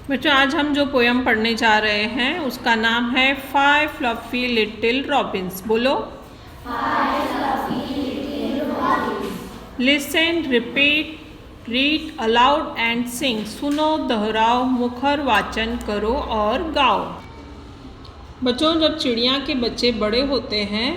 बच्चों आज हम जो पोयम पढ़ने जा रहे हैं उसका नाम है 5 फ्लफी लिटिल रॉबिन्स। बोलो 5 fluffy little robins. Listen, repeat, read aloud and सिंग। सुनो, दोहराओ, मुखर वाचन करो और गाओ। बच्चों जब चिड़िया के बच्चे बड़े होते हैं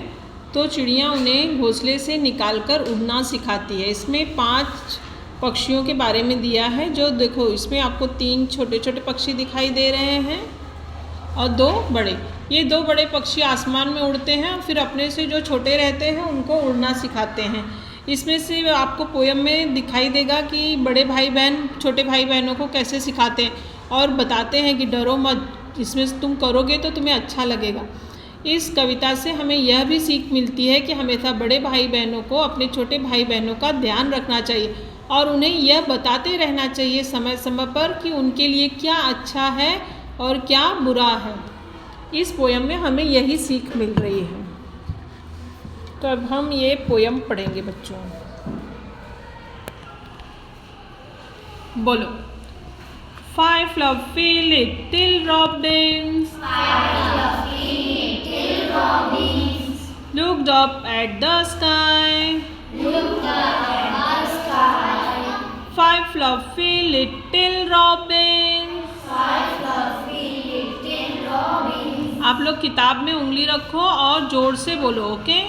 तो चिड़िया उन्हें घोंसले से निकालकर उड़ना सिखाती है। इसमें 5 पक्षियों के बारे में दिया है। जो देखो इसमें आपको 3 छोटे छोटे पक्षी दिखाई दे रहे हैं और 2 बड़े। ये 2 बड़े पक्षी आसमान में उड़ते हैं और फिर अपने से जो छोटे रहते हैं उनको उड़ना सिखाते हैं। इसमें से आपको पोयम में दिखाई देगा कि बड़े भाई बहन छोटे भाई बहनों को कैसे सिखाते हैं और बताते हैं कि डरो मत, इसमें तुम करोगे तो तुम्हें अच्छा लगेगा। इस कविता से हमें यह भी सीख मिलती है कि हमेशा बड़े भाई बहनों को अपने छोटे भाई बहनों का ध्यान रखना चाहिए और उन्हें यह बताते रहना चाहिए समय समय पर कि उनके लिए क्या अच्छा है और क्या बुरा है। इस पोयम में हमें यही सीख मिल रही है। तो अब हम ये पोयम पढ़ेंगे बच्चों। बोलो 5 fluffy little robins 5 fluffy little robins looked up at the sky. looked up at the sky. 5 fluffy little robins. 5 fluffy little robins. आप लोग किताब में उंगली रखो और जोर से बोलो, okay?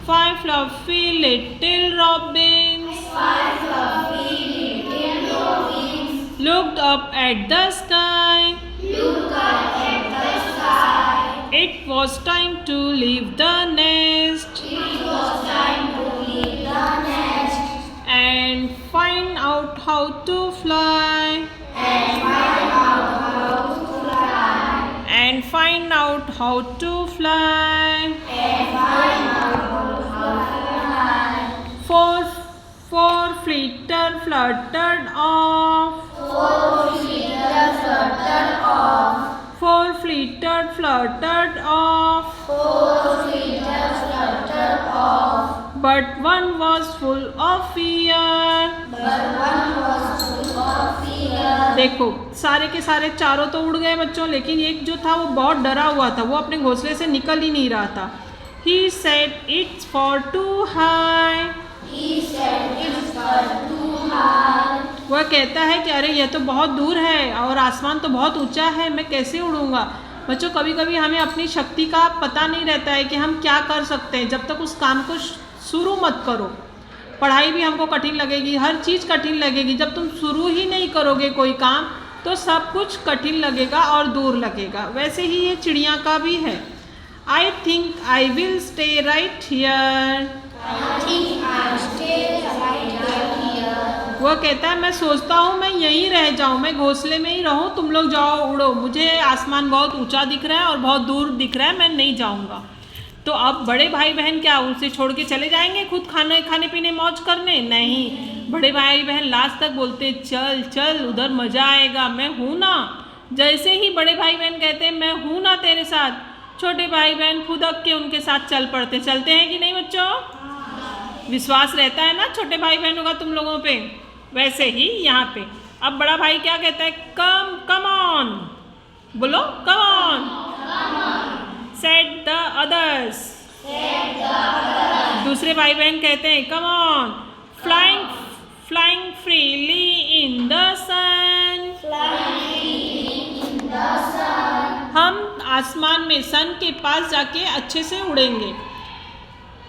5 fluffy little robins 5 fluffy little robins looked up at the sky. looked up at the sky. It was time to leave the nest It was time to leave the nest and find out how to fly. and find out how to fly. And find out how to fly. And find out how to fly. Four flitter fluttered off. 4 flitter fluttered off. 4 flitter fluttered off. 4 flitter fluttered off. But one was full of fear. But one was full of fear. देखो सारे के सारे चारों तो उड़ गए बच्चों, लेकिन एक जो था वो बहुत डरा हुआ था, वो अपने घोंसले से निकल ही नहीं रहा था। He said it's for too high. He said it's for too high. वह कहता है कि अरे यह तो बहुत दूर है और आसमान तो बहुत ऊंचा है, मैं कैसे उड़ूंगा। बच्चों कभी कभी हमें अपनी शक्ति का पता नहीं रहता है कि हम क्या कर सकते हैं। जब तक उस काम को शुरू मत करो। पढ़ाई भी हमको कठिन लगेगी, हर चीज़ कठिन लगेगी। जब तुम शुरू ही नहीं करोगे कोई काम तो सब कुछ कठिन लगेगा और दूर लगेगा। वैसे ही ये चिड़िया का भी है। I think I will stay right here. I think I'll stay right here. वह कहता है मैं सोचता हूँ मैं यहीं रह जाऊँ, मैं घोंसले में ही रहूँ, तुम लोग जाओ उड़ो, मुझे आसमान बहुत ऊंचा दिख रहा है और बहुत दूर दिख रहा है, मैं नहीं जाऊँगा। तो अब बड़े भाई बहन क्या उसे छोड़ के चले जाएंगे खुद खाने पीने मौज करने? नहीं, बड़े भाई बहन लास्ट तक बोलते चल चल उधर मज़ा आएगा, मैं हूँ ना। जैसे ही बड़े भाई बहन कहते हैं मैं हूँ ना तेरे साथ, छोटे भाई बहन खुदक के उनके साथ चल पड़ते। चलते हैं कि नहीं बच्चों? विश्वास रहता है ना छोटे भाई बहनों का तुम लोगों पे। वैसे ही यहाँ पे अब बड़ा भाई क्या कहता है? कम ऑन, बोलो come on, said the others. दूसरे भाई बहन कहते हैं come on, flying freely in the sun. हम आसमान में सन के पास जाके अच्छे से उड़ेंगे।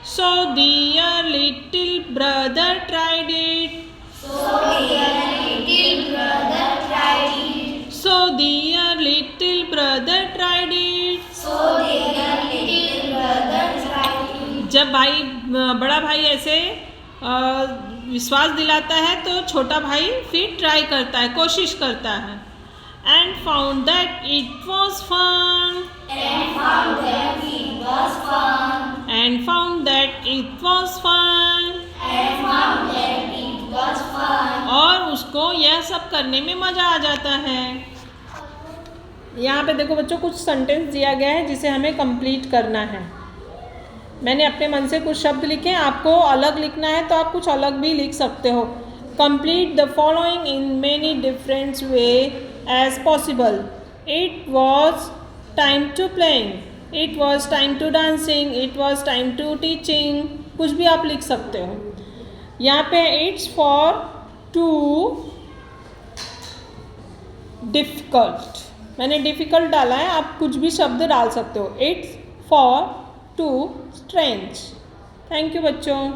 So dear little brother tried it. So dear little brother tried it. So dear little brother tried it. So dear little brother tried it. जब बड़ा भाई ऐसे विश्वास दिलाता है तो छोटा भाई फिर ट्राई करता है, कोशिश करता है। And found that it was fun. And found that it was fun. And found that it was fun. And found that it was fun. और उसको यह सब करने में मज़ा आ जाता है। यहाँ पे देखो बच्चों कुछ सेंटेंस दिया गया है जिसे हमें कंप्लीट करना है। मैंने अपने मन से कुछ शब्द लिखे हैं, आपको अलग लिखना है तो आप कुछ अलग भी लिख सकते हो। Complete the following in many different way as possible. It was time to playing. It was time to dancing. It was time to teaching. कुछ भी आप लिख सकते हो. यहाँ पे it's for too difficult. मैंने difficult डाला है, आप कुछ भी शब्द डाल सकते हो. It's for too strange. Thank you बच्चों.